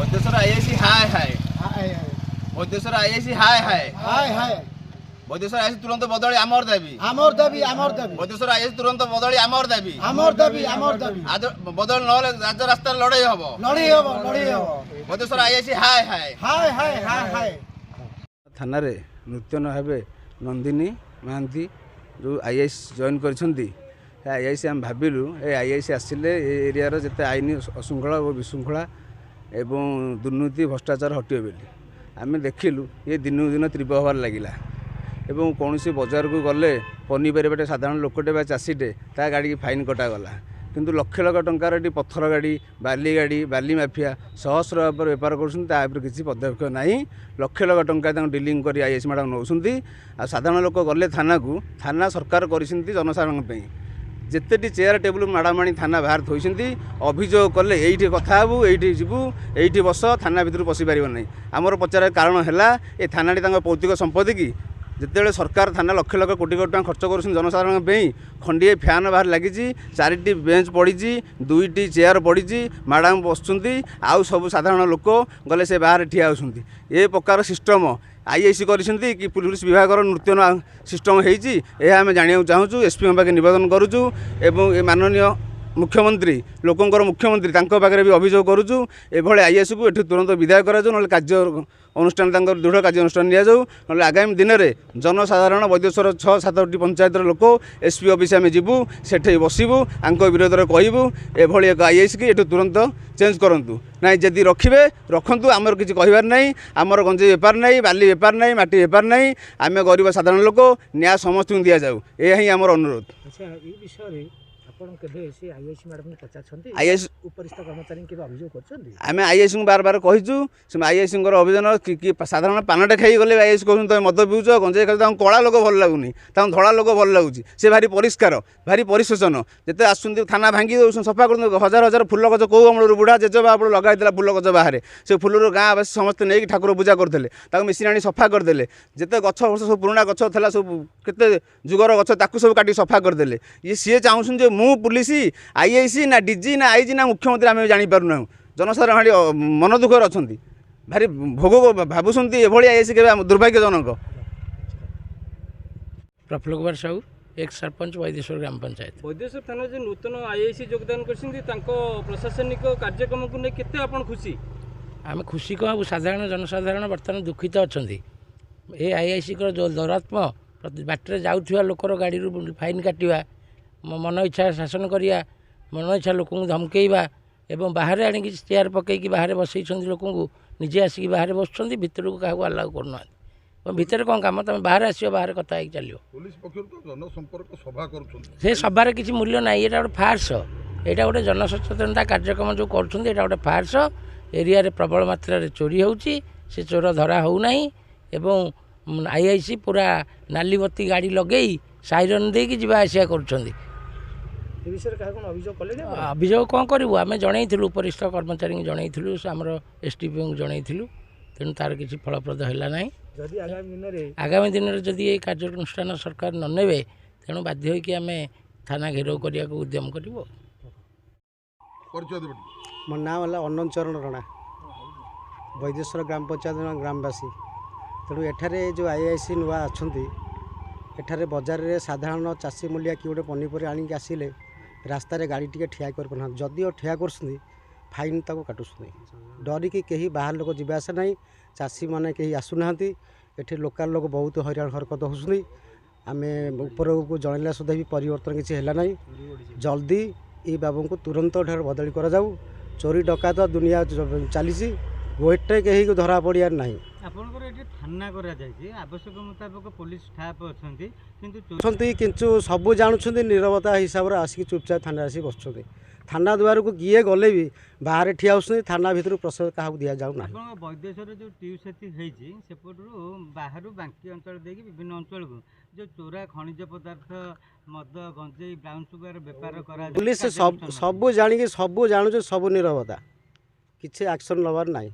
বৈদ্যেশ্বর IIC হায় হায় বৈদ্যেশ্বর IIC হায় হায় বৈদ্যেশ্বর IIC তুরন্ত বদলি আমার দাবি বৈদ্যেশ্বর আইআইসি তুরন্ত বদলি আমার দাবি আজ বদল নহলে রাজ্য রাস্তায় লড়াই হব বৈদ্যেশ্বর আইআইসি হায় হায় থানারে নূতନ ভাବେ ନନ୍ଦିନୀ ମହାନ୍ତି ଯେଉଁ ଆଇଆଇସି ଜଏନ୍ କରିଛନ୍ତି ଆଇଆଇସି ଆମେ ଭାବିଲୁ ଏ ଆଇଆଇସି ଆସିଲେ ଏ ଏରିଆର ଯେତେ ଆଇନ ଅଶୃଙ୍ଖଳା ଓ ବିଶୃଙ୍ଖଳା ଏବଂ ଦୁର୍ନୀତି ଭ୍ରଷ୍ଟାଚାର ହଟିବ ବୋଲି ଆମେ ଦେଖିଲୁ ଏ ଦିନକୁ ଦିନ ତୀବ୍ର ହେବାରେ ଲାଗିଲା ଏବଂ କୌଣସି ବଜାରକୁ ଗଲେ ପନିପରିବାଟେ ସାଧାରଣ ଲୋକଟେ ବା ଚାଷୀଟେ ତା ଗାଡ଼ିକି ଫାଇନ୍ କଟାଗଲା କିନ୍ତୁ ଲକ୍ଷ ଲକ୍ଷ ଟଙ୍କାର ଏଠି ପଥର ଗାଡ଼ି ବାଲି ମାଫିଆ ସହସ୍ର ଭାବରେ ବେପାର କରୁଛନ୍ତି ତା ଉପରେ କିଛି ପଦକ୍ଷେପ ନାହିଁ ଲକ୍ଷ ଲକ୍ଷ ଟଙ୍କା ତାଙ୍କୁ ଡିଲିଂ କରି ଆଇଆଇସି ମ୍ୟାଡ଼ାମ୍ ନେଉଛନ୍ତି ଆଉ ସାଧାରଣ ଲୋକ ଗଲେ ଥାନାକୁ ଥାନା ସରକାର କରିଛନ୍ତି ଜନସାଧାରଣଙ୍କ ପାଇଁ ଯେତେଟି ଚେୟାର ଟେବୁଲ ମ୍ୟାଡ଼ାମ୍ ଆଣି ଥାନା ବାହାରେ ଥୋଇଛନ୍ତି ଅଭିଯୋଗ କଲେ ଏଇଠି କଥା ହେବୁ ଏଇଠି ଯିବୁ ଏଇଠି ବସ ଥାନା ଭିତରୁ ପଶିପାରିବ ନାହିଁ ଆମର ପଚାର କାରଣ ହେଲା ଏ ଥାନାଟି ତାଙ୍କ ପୈତୃକ ସମ୍ପତ୍ତି କି ଯେତେବେଳେ ସରକାର ଥାନା ଲକ୍ଷ ଲକ୍ଷ କୋଟି କୋଟି ଟଙ୍କା ଖର୍ଚ୍ଚ କରୁଛନ୍ତି ଜନସାଧାରଣଙ୍କ ପାଇଁ ଖଣ୍ଡିଏ ଫ୍ୟାନ୍ ବାହାରେ ଲାଗିଛି 4ଟି ବେଞ୍ଚ ପଡ଼ିଛି 2ଟି ଚେୟାର ପଡ଼ିଛି ମ୍ୟାଡ଼ାମ୍ ବସୁଛନ୍ତି ଆଉ ସବୁ ସାଧାରଣ ଲୋକ ଗଲେ ସେ ବାହାରେ ଠିଆ ହେଉଛନ୍ତି ଏ ପ୍ରକାର ସିଷ୍ଟମ ଆଇଆଇସି କରିଛନ୍ତି କି ପୁଲିସ ବିଭାଗର ନୂତନ ସିଷ୍ଟମ ହେଇଛି ଏହା ଆମେ ଜାଣିବାକୁ ଚାହୁଁଛୁ ଏସ୍ପିଙ୍କ ପାଖରେ ନିବେଦନ କରୁଛୁ ଏବଂ ଏ ମାନନୀୟ ମୁଖ୍ୟମନ୍ତ୍ରୀ ଲୋକଙ୍କର ମୁଖ୍ୟମନ୍ତ୍ରୀ ତାଙ୍କ ପାଖରେ ବି ଅଭିଯୋଗ କରୁଛୁ ଏଭଳି ଆଇଆଇସିକୁ ଏଠୁ ତୁରନ୍ତ ବିଦାୟ କରାଯାଉ ନହେଲେ କାର୍ଯ୍ୟ ଅନୁଷ୍ଠାନ ତାଙ୍କର ଦୃଢ଼ କାର୍ଯ୍ୟାନୁଷ୍ଠାନ ନିଆଯାଉ ନହେଲେ ଆଗାମୀ ଦିନରେ ଜନସାଧାରଣ ବୈଦ୍ୟେଶ୍ୱର 6-7ଟି ପଞ୍ଚାୟତର ଲୋକ ଏସ୍ପି ଅଫିସ୍ ଆମେ ଯିବୁ ସେଠି ବସିବୁ ଆଙ୍କ ବିରୋଧରେ କହିବୁ ଏଭଳି ଏକ ଆଇଆଇସିକି ଏଠୁ ତୁରନ୍ତ ଚେଞ୍ଜ କରନ୍ତୁ ନାଇଁ ଯଦି ରଖିବେ ରଖନ୍ତୁ ଆମର କିଛି କହିବାର ନାହିଁ ଆମର ଗଞ୍ଜେଇ ବେପାର ନାହିଁ ବାଲି ବେପାର ନାହିଁ ମାଟି ବେପାର ନାହିଁ ଆମେ ଗରିବ ସାଧାରଣ ଲୋକ ନ୍ୟାୟ ସମସ୍ତଙ୍କୁ ଦିଆଯାଉ ଏହା ହିଁ ଆମର ଅନୁରୋଧ। ଆମେ ଆଇଆଇସିଙ୍କୁ ବାର କହିଛୁ ସେ ଆଇଆଇସିଙ୍କର ଅଭିଯାନ ସାଧାରଣ ପାନଟେ ଖାଇ ଗଲେ ଆଇଆଇସି କହୁଛନ୍ତି ତୁମେ ମଦ ପିଉଛ ଗଞ୍ଜେଇ ଖାଉଛ ତାଙ୍କୁ କଳା ଲୋକ ଭଲ ଲାଗୁନି ତାଙ୍କୁ ଧଳା ଲୋକ ଭଲ ଲାଗୁଛି ସେ ଭାରି ପରିଷ୍କାର ଭାରି ପରିଶୋଚନ ଯେତେ ଆସୁଛନ୍ତି ଥାନା ଭାଙ୍ଗି ଦେଉଛନ୍ତି ସଫା କରୁଛନ୍ତି ହଜାର ହଜାର ଫୁଲ ଗଛ କେଉଁ ଅମଳରୁ ବୁଢ଼ା ଜେଜେବା ଆପଣ ଲଗାଇଥିଲା ଫୁଲ ଗଛ ବାହାରେ ସେ ଫୁଲରୁ ଗାଁ ବାସୀ ସମସ୍ତେ ନେଇକି ଠାକୁର ପୂଜା କରିଦେଲେ ତାକୁ ମେସିନ୍ ଆଣି ସଫା କରିଦେଲେ ଯେତେ ଗଛ ସବୁ ପୁରୁଣା ଗଛ ଥିଲା ସବୁ କେତେ ଯୁଗର ଗଛ ତାକୁ ସବୁ କାଟି ସଫା କରିଦେଲେ ସିଏ ଚାହୁଁଛନ୍ତି ଯେ ମୁଁ ପୁଲିସ ଆଇଆଇସି ନା ଡିଜି ନା ଆଇଜି ନା ମୁଖ୍ୟମନ୍ତ୍ରୀ ଆମେ ଜାଣିପାରୁନାହୁଁ ଜନସାଧାରଣ ଭାରି ମନ ଦୁଃଖରେ ଅଛନ୍ତି ଭାରି ଭୋଗ ଭାବୁଛନ୍ତି ଏଭଳି ଆଇଆଇସି କେବେ ଦୁର୍ଭାଗ୍ୟଜନକ। ପ୍ରଫୁଲ୍ଲ କୁମାର ସାହୁ ଏକ୍ସ ସରପଞ୍ଚ ବୈଦ୍ୟେଶ୍ୱର ଗ୍ରାମ ପଞ୍ଚାୟତ। ବୈଦ୍ୟେଶ୍ୱର ଥାନାରେ ଯେ ନୂତନ ଆଇଆଇସି ଯୋଗଦାନ କରିଛନ୍ତି ତାଙ୍କ ପ୍ରଶାସନିକ କାର୍ଯ୍ୟକ୍ରମକୁ ନେଇ କେତେ ଆପଣ ଖୁସି? ଆମେ ଖୁସି କ'ଣ ହେବୁ ସାଧାରଣ ଜନସାଧାରଣ ବର୍ତ୍ତମାନ ଦୁଃଖିତ ଅଛନ୍ତି ଏ ଆଇଆଇସିଙ୍କର ଯେଉଁ ଦୌରାତ୍ମ ବାଟରେ ଯାଉଥିବା ଲୋକର ଗାଡ଼ିରୁ ଫାଇନ୍ କାଟିବା ମନ ଇଚ୍ଛା ଶାସନ କରିବା ମନ ଇଚ୍ଛା ଲୋକଙ୍କୁ ଧମକେଇବା ଏବଂ ବାହାରେ ଆଣିକି ଚେୟାର ପକାଇକି ବାହାରେ ବସେଇଛନ୍ତି ଲୋକଙ୍କୁ ନିଜେ ଆସିକି ବାହାରେ ବସୁଛନ୍ତି ଭିତରକୁ କାହାକୁ ଆଲାଉ କରୁନାହାନ୍ତି ଏବଂ ଭିତରେ କ'ଣ କାମ ତୁମେ ବାହାରେ ଆସିବ ବାହାରେ କଥା ହେଇକି ଚାଲିବ ପୁଲିସ ପକ୍ଷରୁ ତ ଜନସମ୍ପର୍କ ସଭା କରୁଛନ୍ତି ସେ ସଭାରେ କିଛି ମୂଲ୍ୟ ନାହିଁ ଏଇଟା ଗୋଟେ ଫାର୍ସ ଏଇଟା ଗୋଟେ ଜନସଚେତନତା କାର୍ଯ୍ୟକ୍ରମ ଯେଉଁ କରୁଛନ୍ତି ଏଇଟା ଗୋଟେ ଫାର୍ସ ଏରିଆରେ ପ୍ରବଳ ମାତ୍ରାରେ ଚୋରି ହେଉଛି ସେ ଚୋର ଧରା ହେଉନାହିଁ ଏବଂ ଆଇଆଇସି ପୁରା ନାଲିବତୀ ଗାଡ଼ି ଲଗେଇ ସାଇରନ୍ ଦେଇକି ଯିବା ଆସିବା କରୁଛନ୍ତି। ଅଭିଯୋଗ କ'ଣ କରିବୁ ଆମେ ଜଣାଇଥିଲୁ ଉପରିସ୍ଥ କର୍ମଚାରୀଙ୍କୁ ଜଣାଇଥିଲୁ ଆମର ଏସ୍ଡିପିଓଙ୍କୁ ଜଣାଇଥିଲୁ ତେଣୁ ତା'ର କିଛି ଫଳପ୍ରଦ ହେଲା ନାହିଁ ଆଗାମୀ ଦିନରେ ଯଦି ଏଇ କାର୍ଯ୍ୟାନୁଷ୍ଠାନ ସରକାର ନ ନେବେ ତେଣୁ ବାଧ୍ୟ ହୋଇକି ଆମେ ଥାନା ଘେରାଉ କରିବାକୁ ଉଦ୍ୟମ କରିବୁ। ମୋ ନାଁ ହେଲା ଅନନ୍ତ ଚରଣ ରଣା ବୈଦ୍ୟେଶ୍ୱର ଗ୍ରାମ ପଞ୍ଚାୟତ ଗ୍ରାମବାସୀ ତେଣୁ ଏଠାରେ ଯେଉଁ ଆଇଆଇସି ନୂଆ ଅଛନ୍ତି ଏଠାରେ ବଜାରରେ ସାଧାରଣ ଚାଷୀ ମୂଲିଆ କି ଗୋଟେ ପନିପରିବା ଆଣିକି ଆସିଲେ ରାସ୍ତାରେ ଗାଡ଼ି ଟିକେ ଠିଆ କରିପାରୁନାହାନ୍ତି ଯଦିଓ ଠିଆ କରୁଛନ୍ତି ଫାଇନ୍ ତାକୁ କାଟୁଛନ୍ତି ଡରିକି କେହି ବାହାର ଲୋକ ଯିବା ଆସିବା ନାହିଁ ଚାଷୀମାନେ କେହି ଆସୁନାହାନ୍ତି ଏଠି ଲୋକାଲ ଲୋକ ବହୁତ ହଇରାଣ ହରକତ ହେଉଛନ୍ତି ଆମେ ଉପରକୁ ଜଣାଇଲା ସୁଦ୍ଧା ବି ପରିବର୍ତ୍ତନ କିଛି ହେଲା ନାହିଁ ଜଲ୍ଦି ଏଇ ବାବୁଙ୍କୁ ତୁରନ୍ତ ଏଠାରେ ବଦଳି କରାଯାଉ ଚୋରି ଡକାୟତ ଦୁନିଆ ଚାଲିଛି ଗୋଇଟେ କେହି ଧରା ପଡ଼ିବାର ନାହିଁ। ଆପଣଙ୍କର ଏଠି ଥାନା କରାଯାଇଛି ଆବଶ୍ୟକ ମୁତାବକ ପୋଲିସ ଷ୍ଟାଫ୍ କିନ୍ତୁ ସବୁ ଜାଣୁଛନ୍ତି ନିରବତା ହିସାବରେ ଆସିକି ଚୁପଚାପ ଥାନାରେ ଆସିକି ବସୁଛନ୍ତି ଥାନା ଦୁଆରକୁ କିଏ ଗଲେ ବି ବାହାରେ ଠିଆ ହେଉଛନ୍ତି ଥାନା ଭିତରୁ ପ୍ରସବ କାହାକୁ ଦିଆଯାଉ ନାହିଁ। ଆପଣଙ୍କ ବୈଦ୍ୟେଶ୍ୱରରେ ଯେଉଁ ଟ୍ୟୁବ୍ ହେଇଛି ସେପଟରୁ ବାହାରୁ ବାଙ୍କି ଅଞ୍ଚଳ ଦେଇକି ବିଭିନ୍ନ ଅଞ୍ଚଳକୁ ଯେଉଁ ଚୋରା ଖଣିଜ ପଦାର୍ଥ ମଦ ଗଞ୍ଜେଇ ବ୍ରାଉନ୍ ସୁଗାର ବେପାର କରାଯାଉଛି ପୁଲିସ ସବୁ ଜାଣିକି ସବୁ ଜାଣୁଛି ସବୁ ନିରବତା କିଛି ଆକ୍ସନ୍ ନେବାର ନାହିଁ।